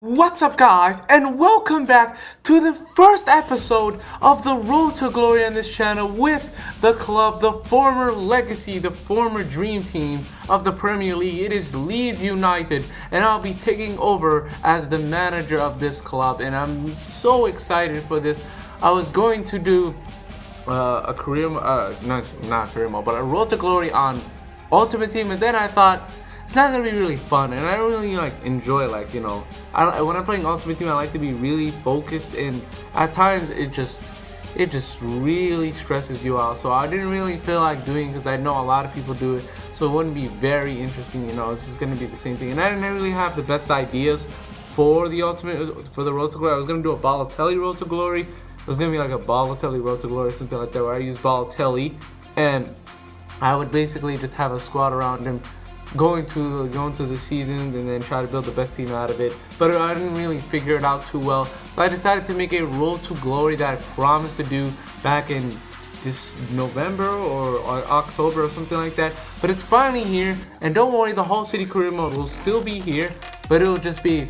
What's up, guys, and welcome back to the first episode of the Road to Glory on this channel with the club, the former legacy, the former dream team of the Premier League. It is Leeds United, and I'll be taking over as the manager of this club, and I'm so excited for this. I was going to do a career, not career mode, but a Road to Glory on Ultimate Team, and then I thought, it's not gonna be really fun, and I don't really enjoy when I'm playing Ultimate Team. I like to be really focused, and at times it just really stresses you out. So I didn't really feel like doing it because I know a lot of people do it, so it wouldn't be very interesting. It's just gonna be the same thing, and I didn't really have the best ideas for the Road to Glory. I was gonna do a Balotelli Road to Glory. It was gonna be like a Balotelli Road to Glory, something like that, where I use Balotelli, and I would basically just have a squad around him, going to the season, and then try to build the best team out of it. But I didn't really figure it out too well, so I decided to make a Road to Glory that I promised to do back in this November or October or something like that. But it's finally here, and don't worry, the Hull City career mode will still be here, but it'll just be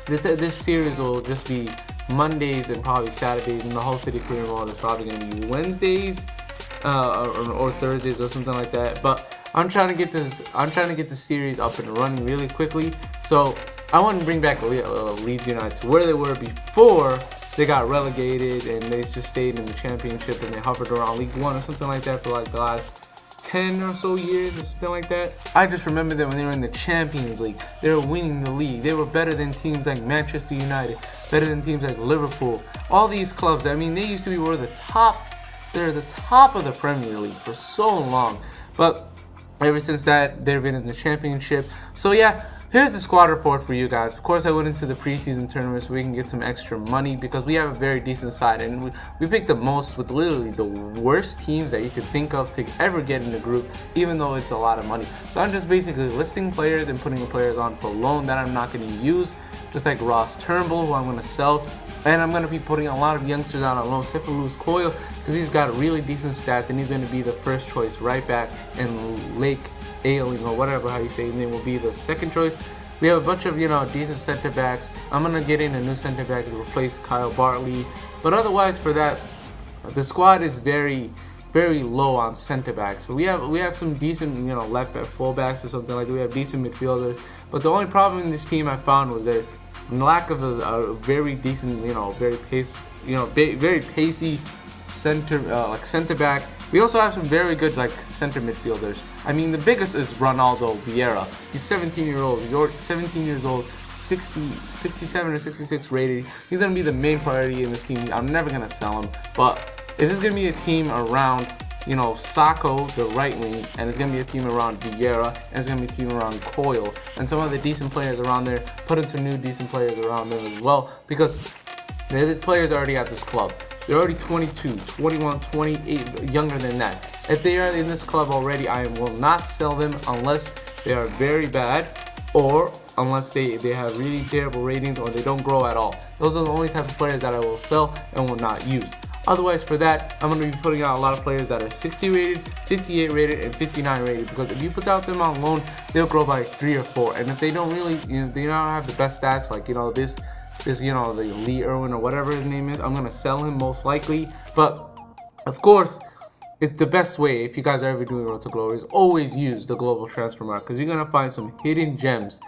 this series will just be Mondays and probably Saturdays, and the Hull City career mode is probably going to be Wednesdays or Thursdays or something like that. But I'm trying to get this series up and running really quickly. So I want to bring back Leeds United to where they were before they got relegated, and they just stayed in the championship, and they hovered around League One or something like that for like the last 10 or so years or something like that. I just remember that when they were in the Champions League, they were winning the league. They were better than teams like Manchester United, better than teams like Liverpool. All these clubs, I mean, they used to be the top. They're the top of the Premier League for so long, but ever since that, they've been in the championship. So yeah, here's the squad report for you guys. Of course, I went into the preseason tournament so we can get some extra money, because we have a very decent side, and we picked the most with literally the worst teams that you could think of to ever get in the group, even though it's a lot of money. So I'm just basically listing players and putting the players on for loan that I'm not going to use, just like Ross Turnbull, who I'm going to sell. And I'm going to be putting a lot of youngsters out on loan, except for Lewis Coyle, because he's got really decent stats, and he's going to be the first choice right back, and Lake Ailing, or whatever how you say his name, will be the second choice. We have a bunch of decent center backs. I'm going to get in a new center back to replace Kyle Bartley. But otherwise, for that, the squad is very low on center backs. But we have some decent left back, full backs or something like that. We have decent midfielders. But the only problem in this team I found was their lack of a very decent, very pacey center back. We also have some very good center midfielders. I mean, the biggest is Ronaldo Vieira. He's 17 years old, 67 or 66 rated. He's gonna be the main priority in this team. I'm never gonna sell him, but it's just gonna be a team around Sacco, the right wing, and it's gonna be a team around Vieira, and it's gonna be a team around Coyle, and some other decent players around there. Put in some new decent players around them as well, because the players are already at this club. They're already 22, 21, 28, younger than that. If they are in this club already, I will not sell them unless they are very bad, or unless they have really terrible ratings, or they don't grow at all. Those are the only type of players that I will sell and will not use. Otherwise, for that, I'm going to be putting out a lot of players that are 60 rated, 58 rated, and 59 rated, because if you put out them on loan, they'll grow by 3 or 4. And if they don't really, they don't have the best stats, like the Lee Irwin or whatever his name is, I'm going to sell him most likely. But of course, it's the best way, if you guys are ever doing Road to Glory, is always use the global transfer market, because you're going to find some hidden gems.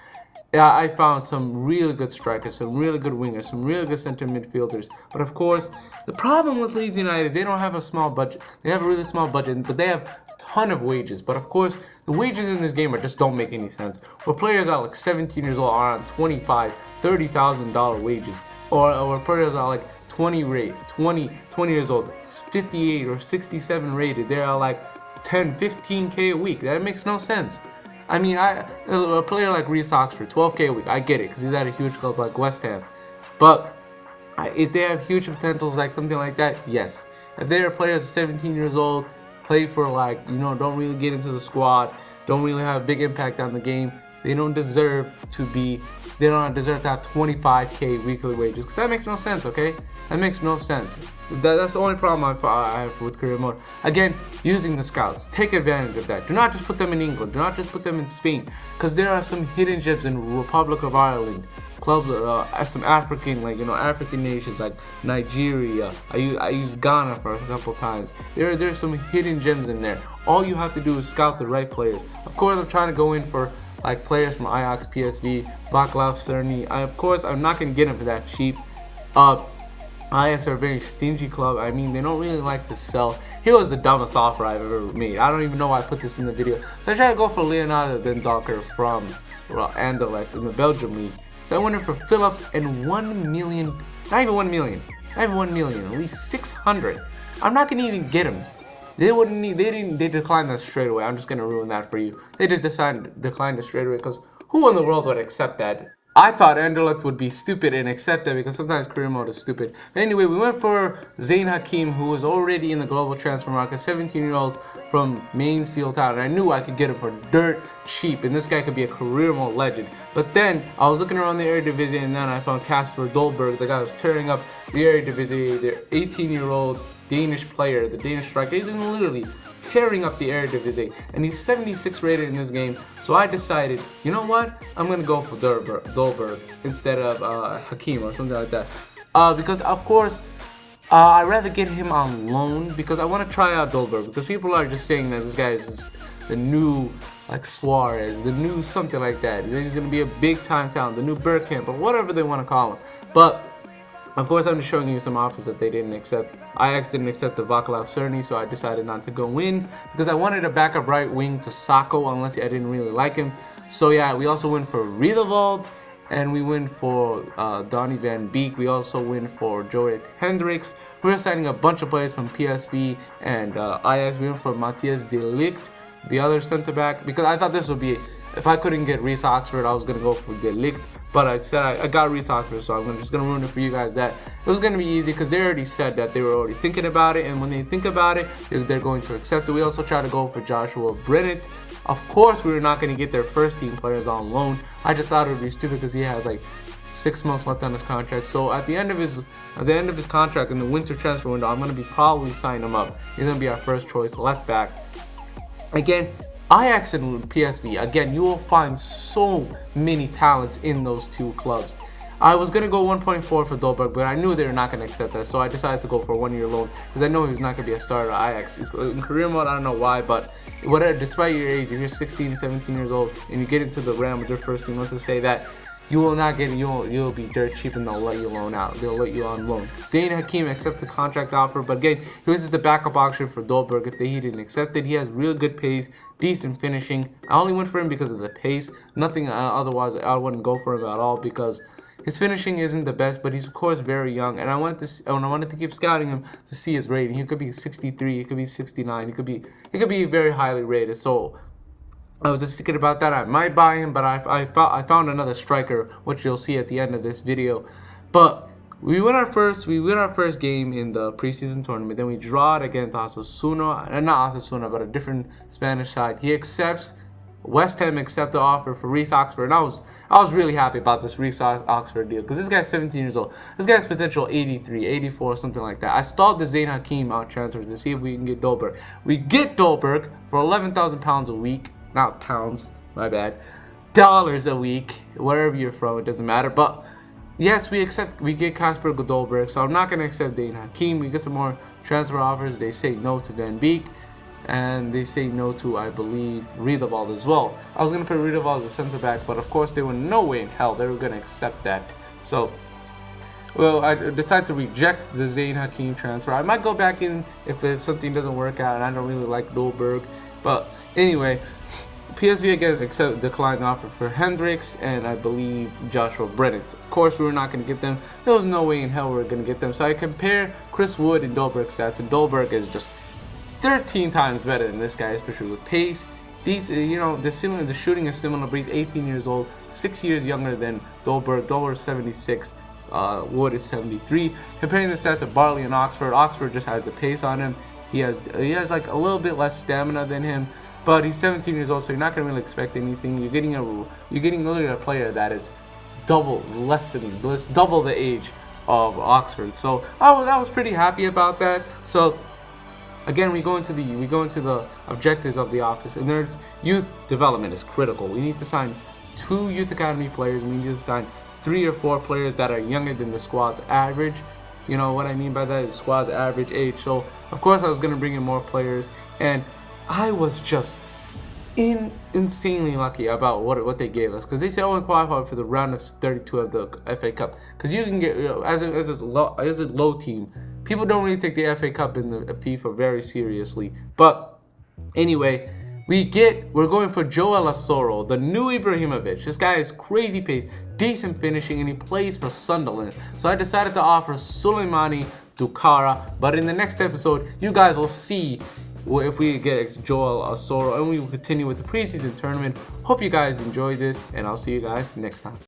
Yeah, I found some really good strikers, some really good wingers, some really good center midfielders. But of course, the problem with Leeds United is they don't have a small budget. They have a really small budget, but they have a ton of wages. But of course, the wages in this game just don't make any sense. Where players are like 17 years old are on $25,000, $30,000 wages, or players are like 20 years old, 58 or 67 rated, they're like 10, 15K a week. That makes no sense. I mean, a player like Reece Oxford, 12K a week, I get it, because he's at a huge club like West Ham. But if they have huge potentials like something like that, yes. If they are players 17 years old, play for don't really get into the squad, don't really have a big impact on the game, they don't deserve to have 25K weekly wages, because that makes no sense, okay? That makes no sense. That's the only problem I have with career mode. Again, using the scouts. Take advantage of that. Do not just put them in England. Do not just put them in Spain, because there are some hidden gems in Republic of Ireland, clubs, some African, like, you know, African nations like Nigeria. I used Ghana for a couple times. There's some hidden gems in there. All you have to do is scout the right players. Of course, I'm trying to go in for like players from Ajax, PSV, Vaclav Cerny. Of course, I'm not gonna get him for that cheap. Ajax are a very stingy club. I mean, they don't really like to sell. Here was the dumbest offer I've ever made. I don't even know why I put this in the video. So I tried to go for Leonardo Dendoncker from Anderlecht in the Belgium league. So I went in for Phillips and 1 million, not even 1 million, not even 1 million, at least 600. I'm not gonna even get him. They declined that straight away. I'm just gonna ruin that for you. They just declined it straight away because who in the world would accept that? I thought Anderlecht would be stupid and accept that because sometimes career mode is stupid. But anyway, we went for Zain Hakim, who was already in the global transfer market, 17-year-old from Mansfield Town. And I knew I could get him for dirt cheap, and this guy could be a career mode legend. But then I was looking around the Eredivisie, and then I found Kasper Dolberg, the guy who was tearing up the Eredivisie, their 18-year-old Danish player, the Danish striker. He's literally tearing up the Eredivisie, and he's 76 rated in this game. So I decided, you know what? I'm gonna go for Dolberg instead of Hakim or something like that. Because of course, I'd rather get him on loan because I want to try out Dolberg because people are just saying that this guy is just the new like Suarez, the new something like that. He's gonna be a big time talent, the new Bergkamp or whatever they want to call him. But of course, I'm just showing you some offers that they didn't accept. Ajax didn't accept the Vaclav Cerny, so I decided not to go in because I wanted a backup right wing to Sacco, unless I didn't really like him. So yeah, we also went for Riedewald, and we went for Donny van Beek. We also went for Jorrit Hendricks. We were signing a bunch of players from PSV and Ajax. We went for Matthias de Ligt, the other center back, because I thought this would be, if I couldn't get Reece Oxford, I was going to go for de Ligt. But I said I got Reece Oxford, so I'm just going to ruin it for you guys that it was going to be easy because they already said that they were already thinking about it. And when they think about it, they're going to accept it. We also tried to go for Joshua Brennett. Of course, we were not going to get their first team players on loan. I just thought it would be stupid because he has like 6 months left on his contract. So at the end of his contract in the winter transfer window, I'm going to be probably signing him up. He's going to be our first choice left back. Again, Ajax and PSV, again, you will find so many talents in those two clubs. I was going to go 1.4 for Dolberg, but I knew they were not going to accept that, so I decided to go for a 1-year loan because I know he was not going to be a starter at Ajax. In career mode, I don't know why, but whatever, despite your age, if you're 16, 17 years old, and you get into the Real Madrid first team, let's just say that you will not get, you'll be dirt cheap and they'll let you loan out. They'll let you on loan. Zain Hakim accepted the contract offer, but again, he was just the backup option for Dolberg if he didn't accept it. He has real good pace, decent finishing. I only went for him because of the pace. Nothing otherwise, I wouldn't go for him at all because his finishing isn't the best, but he's of course very young, and I wanted to keep scouting him to see his rating. He could be 63, he could be 69, he could be very highly rated. So I was just thinking about that. I might buy him, but I found another striker, which you'll see at the end of this video. But we win our first game in the preseason tournament. Then we draw it against Osasuna, and not Osasuna, but a different Spanish side. He accepts. West Ham accept the offer for Reece Oxford, and I was really happy about this Reece Oxford deal because this guy's 17 years old. This guy's potential 83, 84, something like that. I stalled the Zain Hakim out transfers to see if we can get Dolberg. We get Dolberg for 11,000 pounds a week. Not pounds, my bad. Dollars a week, wherever you're from, it doesn't matter. But yes, we get Kasper Dolberg, so I'm not gonna accept Zain Hakim. We get some more transfer offers. They say no to Van Beek, and they say no to, I believe, Riedewald as well. I was gonna put Riedewald as a center back, but of course they were no way in hell they were gonna accept that. So, well, I decided to reject the Zain Hakim transfer. I might go back in if something doesn't work out, and I don't really like Dolberg. But anyway, PSV again declined the offer for Hendricks and I believe Joshua Brennett. Of course, we were not going to get them. There was no way in hell we were going to get them. So I compare Chris Wood and Dolberg's stats, and Dolberg is just 13 times better than this guy, especially with pace. These, the shooting is similar, but he's 18 years old, 6 years younger than Dolberg. Dolberg is 76. Wood is 73. Comparing the stats of Barley and Oxford, Oxford just has the pace on him. He has like a little bit less stamina than him. But he's 17 years old, so you're not gonna really expect anything. You're getting literally a player that is double the age of Oxford. So I was pretty happy about that. So again, we go into the objectives of the office, and there's youth development is critical. We need to sign 2 youth academy players. We need to sign 3 or 4 players that are younger than the squad's average. You know what I mean by that? The squad's average age. So of course I was gonna bring in more players, and I was just insanely lucky about what they gave us, because they said only qualified for the round of 32 of the FA Cup. Because you can get, you know, as a low team, people don't really take the FA Cup in the FIFA very seriously. But anyway, we're going for Joel Asoro, the new Ibrahimovic. This guy is crazy pace, decent finishing, and he plays for Sunderland. So I decided to offer Suleimani Dukara. But in the next episode, you guys will see if we get Joel Asoro, and we will continue with the preseason tournament. Hope you guys enjoyed this, and I'll see you guys next time.